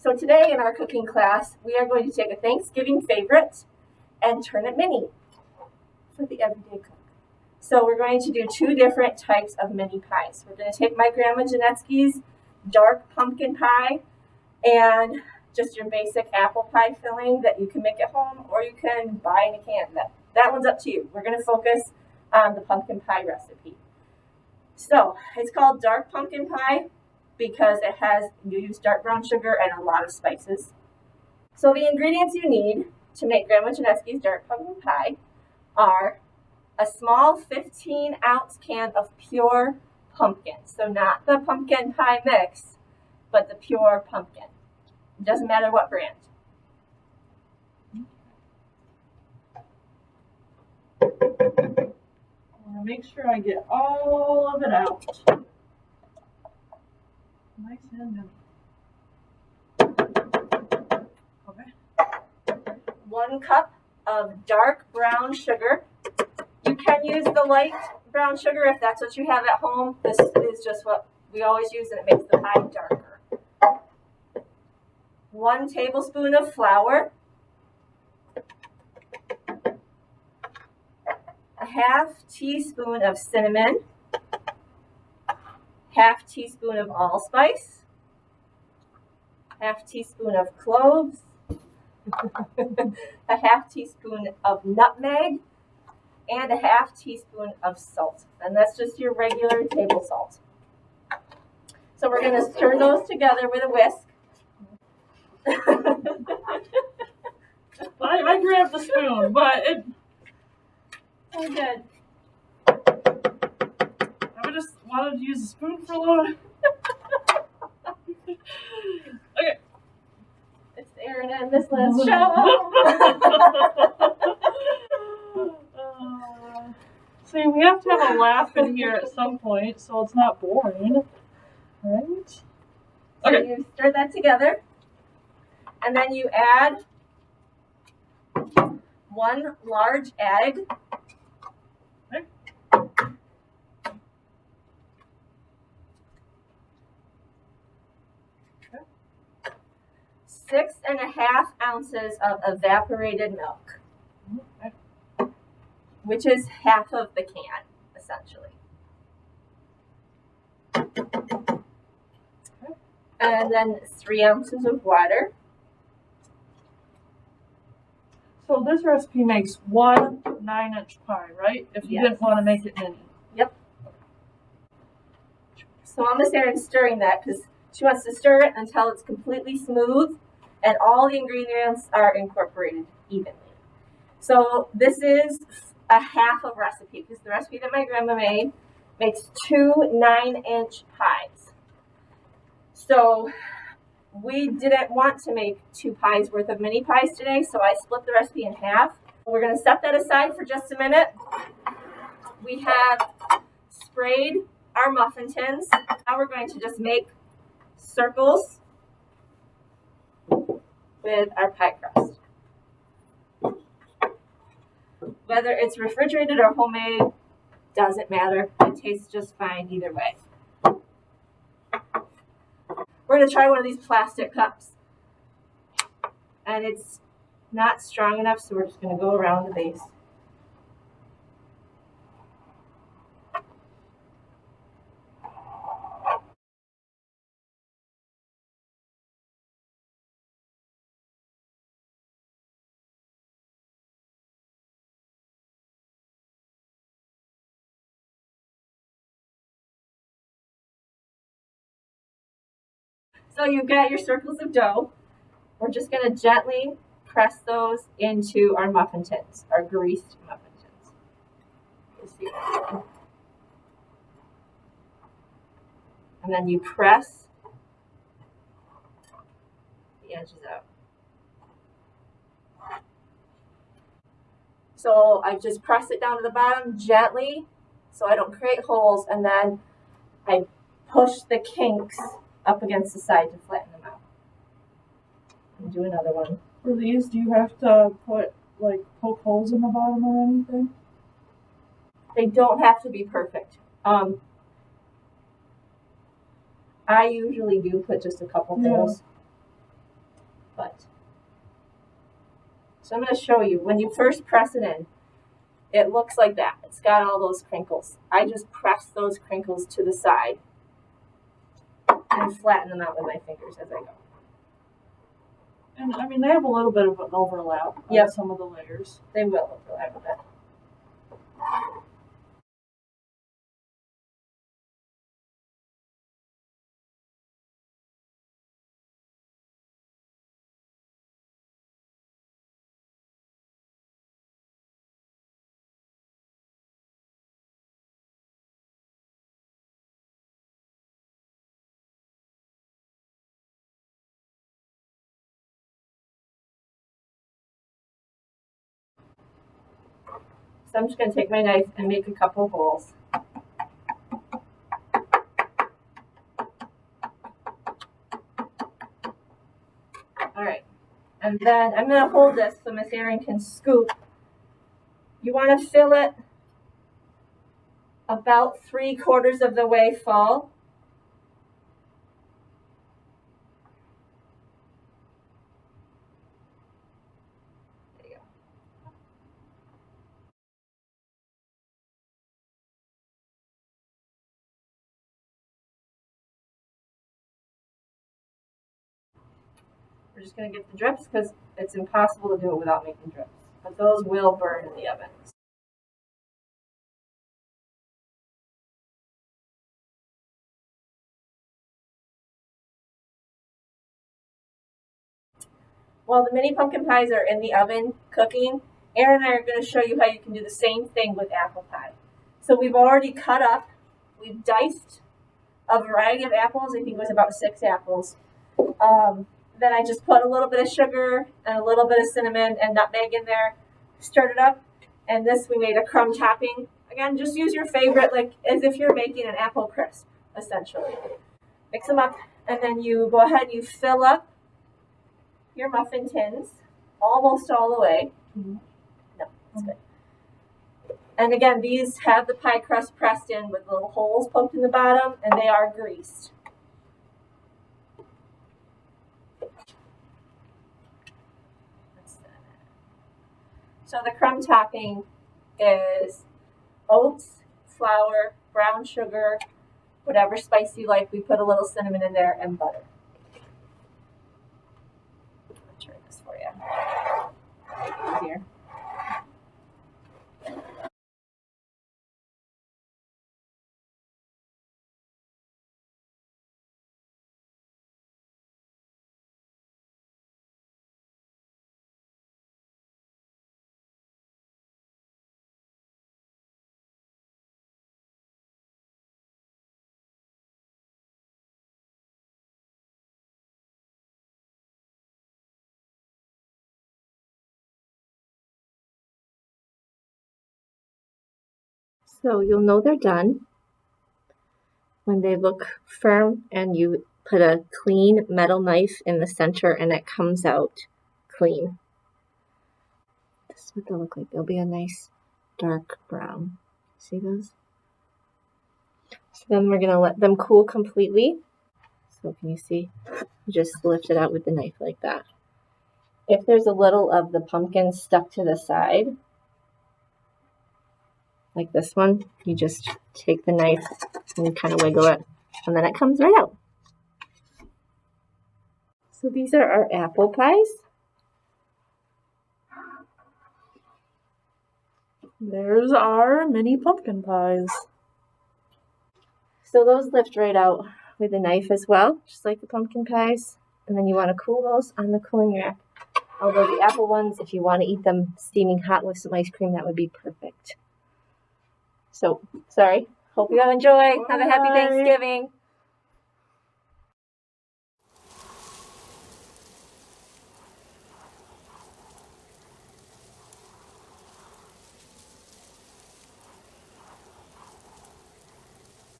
So today in our cooking class, we are going to take a Thanksgiving favorite and turn it mini for the everyday cook. So we're going to do two different types of mini pies. We're going to take my Grandma Janetsky's dark pumpkin pie and just your basic apple pie filling that you can make at home or you can buy in a can. That one's up to you. We're going to focus on the pumpkin pie recipe. So it's called dark pumpkin pie because you use dark brown sugar and a lot of spices. So the ingredients you need to make Grandma Janetsky's dark pumpkin pie are a small 15-ounce can of pure pumpkin. So not the pumpkin pie mix, but the pure pumpkin. It doesn't matter what brand. I want to make sure I get all of it out. Nice and new. Okay. 1 cup of dark brown sugar. You can use the light brown sugar if that's what you have at home. This is just what we always use and it makes the pie darker. 1 tablespoon of flour. A 1/2 teaspoon of cinnamon. 1/2 teaspoon of allspice. 1/2 teaspoon of cloves. a 1/2 teaspoon of nutmeg. And a 1/2 teaspoon of salt. And that's just your regular table salt. So we're going to stir those together with a whisk. I grabbed the spoon, but it... Oh, good. I just wanted to use a spoon for a little... Okay. It's Erin and Miss Liz show. See, we have to have a laugh in here at some point, so it's not boring, right? So Okay. you stir that together, and then you add 1 large egg. Okay. 6.5 ounces of evaporated milk, Okay. which is half of the can, essentially. And then 3 ounces of water. So this recipe makes 1 9-inch pie, right? If you Yes. didn't want to make it mini. Yep. So Miss Erin's stirring that because she wants to stir it until it's completely smooth and all the ingredients are incorporated evenly. So this is a half of recipe because the recipe that my grandma made makes 2 9-inch pies. So we didn't want to make 2 pies worth of mini pies today, so I split the recipe in half. We're going to set that aside for just a minute. We have sprayed our muffin tins. Now we're going to just make circles with our pie crust. Whether it's refrigerated or homemade, doesn't matter. It tastes just fine either way. We're going to try one of these plastic cups. And it's not strong enough, so we're just going to go around the base. So you've got your circles of dough. We're just going to gently press those into our muffin tins, our greased muffin tins. You see that? And then you press the edges out. So I just press it down to the bottom gently so I don't create holes, and then I push the kinks up against the side to flatten them out. And do another one. For these, do you have to put, like, poke holes in the bottom or anything? They don't have to be perfect. I usually do put just a couple holes. But so I'm going to show you. When you first press it in, it looks like that. It's got all those crinkles. I just press those crinkles to the side and flatten them out with my fingers as I go. And I mean, they have a little bit of an overlap on Yep. some of the layers. They will overlap a bit. So I'm just going to take my knife and make a couple holes. All right. And then I'm going to hold this so Miss Erin can scoop. You want to fill it about 3/4 of the way full. There you go. We're just going to get the drips because it's impossible to do it without making drips. But those will burn in the oven. While the mini pumpkin pies are in the oven cooking, Erin and I are going to show you how you can do the same thing with apple pie. So we've already cut up, we've diced a variety of apples. I think it was about 6 apples. Then I just put a little bit of sugar and a little bit of cinnamon and nutmeg in there, stirred it up, and this we made a crumb topping. Again, just use your favorite, like as if you're making an apple crisp, essentially. Mix them up, and then you go ahead and you fill up your muffin tins almost all the way. No, that's good. And again, these have the pie crust pressed in with little holes poked in the bottom, and they are greased. So the crumb topping is oats, flour, brown sugar, whatever spice you like. We put a little cinnamon in there and butter. I'll turn this for you. Easier. So you'll know they're done when they look firm and you put a clean metal knife in the center and it comes out clean. This is what they'll look like. They'll be a nice dark brown. See those? So then we're going to let them cool completely. So can you see? Just lift it out with the knife like that. If there's a little of the pumpkin stuck to the side, like this one, you just take the knife and kind of wiggle it, and then it comes right out. So these are our apple pies. There's our mini pumpkin pies. So those lift right out with a knife as well, just like the pumpkin pies. And then you want to cool those on the cooling rack. Although the apple ones, if you want to eat them steaming hot with some ice cream, that would be perfect. So, sorry. Hope you all enjoy. Have a happy Bye. Thanksgiving.